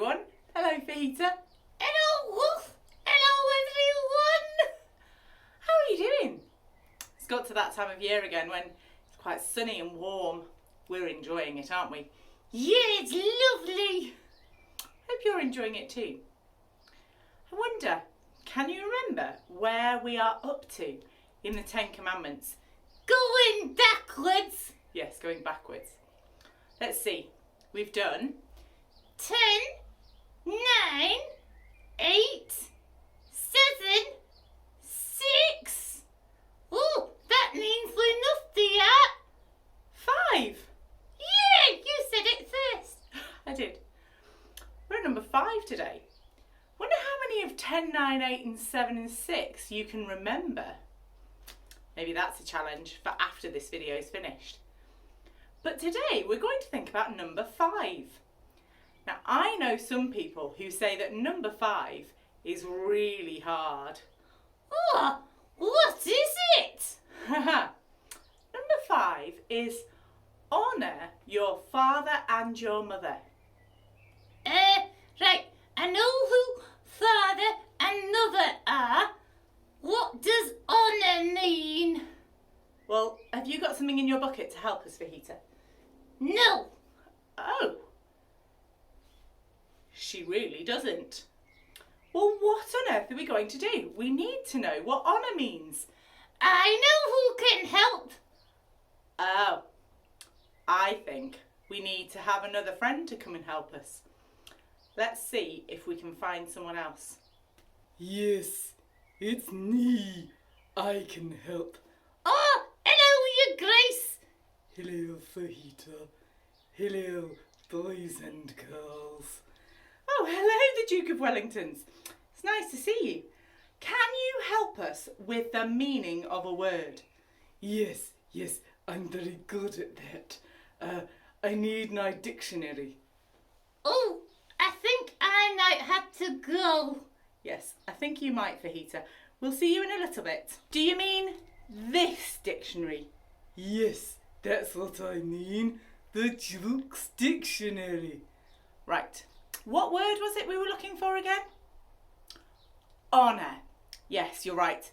everyone. Hello, Fajita. Hello, Ruth. Hello, everyone. How are you doing? It's got to that time of year again when it's quite sunny and warm. We're enjoying it, aren't we? Yeah, it's lovely. Hope you're enjoying it too. I wonder, can you remember where we are up to in the Ten Commandments? Going backwards. Yes, going backwards. Let's see. We've done 10, 9, 8, 7, 6. Oh, that means we're not there. 5. Yeah, you said it first. I did. We're at number 5 today. Wonder how many of 10, 9, 8 and 7 and 6 you can remember. Maybe that's a challenge for after this video is finished. But today we're going to think about number 5. Now I know some people who say that number 5 is really hard. Oh, what is it? Number 5 is honour your father and your mother. Right, I know who father and mother are. What does honour mean? Well, have you got something in your bucket to help us, Fajita? No. Oh. She really doesn't. Well, what on earth are we going to do? We need to know what honour means. I know who can help. Oh. I think we need to have another friend to come and help us. Let's see if we can find someone else. Yes, it's me. I can help. Oh, hello, Your Grace. Hello, Fajita. Hello, boys and girls. Oh, hello, the Duke of Wellingtons. It's nice to see you. Can you help us with the meaning of a word? Yes, I'm very good at that. I need my dictionary. Oh, I think I might have to go. Yes, I think you might, Fajita. We'll see you in a little bit. Do you mean this dictionary? Yes, that's what I mean. The Duke's dictionary. Right. What word was it we were looking for again? Honour. Yes, you're right.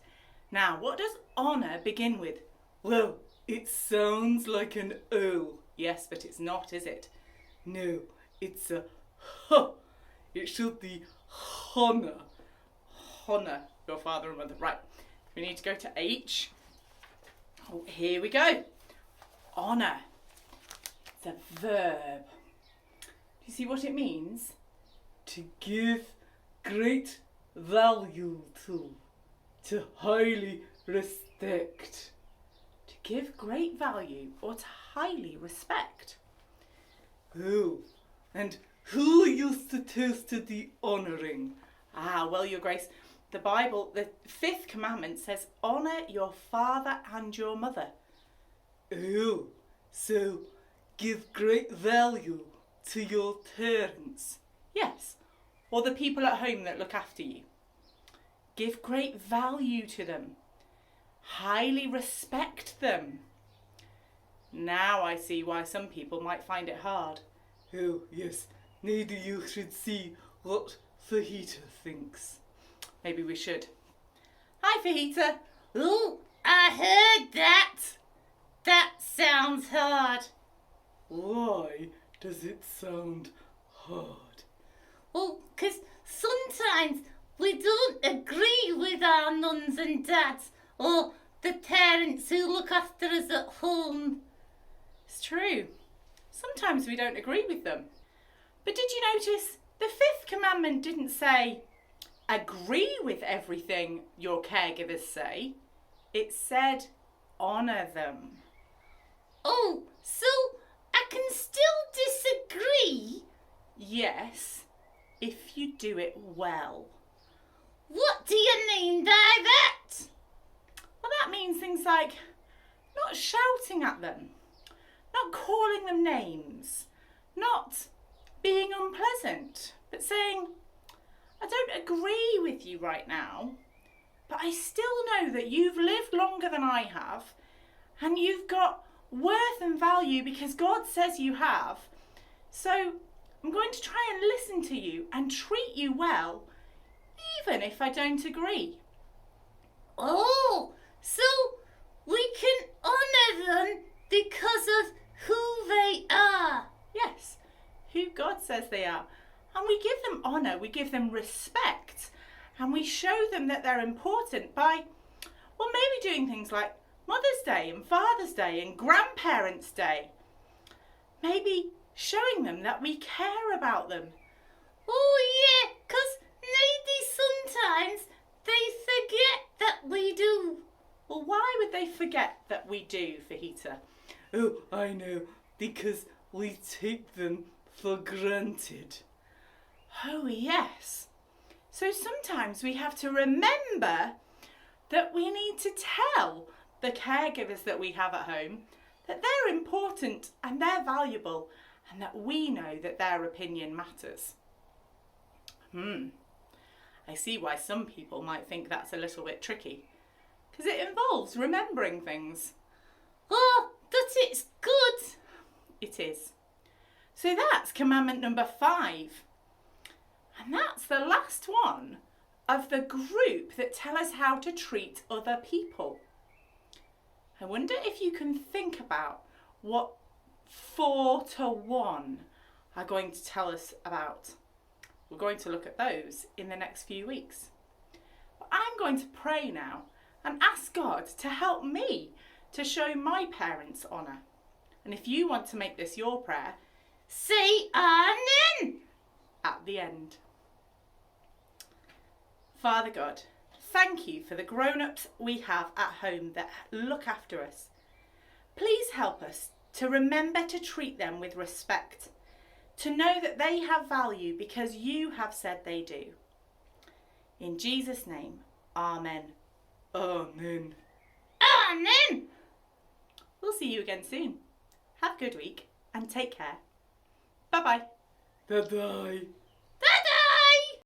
Now, what does honour begin with? Well, it sounds like an O. Yes, but it's not, is it? No, it's a H. It should be honor. Honour your father and mother. Right. We need to go to H. Oh, here we go. Honour. It's a verb. Do you see what it means? To give great value to highly respect. To give great value or to highly respect. Oh, and who used to toast to the honouring? Ah, well, Your Grace, the Bible, the 5th commandment says, honour your father and your mother. Oh, so give great value to your parents. Yes, or the people at home that look after you. Give great value to them. Highly respect them. Now I see why some people might find it hard. Oh, yes, maybe you should see what Fajita thinks. Maybe we should. Hi, Fajita. Oh, I heard that. That sounds hard. Why does it sound hard? Oh, 'cause sometimes we don't agree with our nuns and dads or the parents who look after us at home. It's true. Sometimes we don't agree with them. But did you notice the 5th commandment didn't say, agree with everything your caregivers say. It said, honour them. Oh, so I can still disagree? Yes, if you do it well. What do you mean by that? Well, that means things like not shouting at them, not calling them names, not being unpleasant, but saying, I don't agree with you right now, but I still know that you've lived longer than I have, and you've got worth and value because God says you have. So I'm going to try and listen to you and treat you well, even if I don't agree. Oh, so we can honour them because of who they are. Yes, who God says they are. And we give them honour, we give them respect, and we show them that they're important by, well, maybe doing things like Mother's Day and Father's Day and Grandparents' Day. Maybe showing them that we care about them. Oh yeah, 'cause maybe sometimes they forget that we do. Well, why would they forget that we do, Fajita? Oh, I know, because we take them for granted. Oh, yes. So sometimes we have to remember that we need to tell the caregivers that we have at home that they're important and they're valuable and that we know that their opinion matters. I see why some people might think that's a little bit tricky, because it involves remembering things. Oh, but it's good. It is. So that's commandment number 5. And that's the last one of the group that tell us how to treat other people. I wonder if you can think about what 4 to 1 are going to tell us about. We're going to look at those in the next few weeks. But I'm going to pray now and ask God to help me to show my parents honour. And if you want to make this your prayer, say amen at the end. Father God, thank you for the grown-ups we have at home that look after us. Please help us to remember to treat them with respect, to know that they have value because you have said they do. In Jesus' name, amen. Amen. amen. We'll see you again soon. Have a good week and take care. Bye-bye. Bye-bye.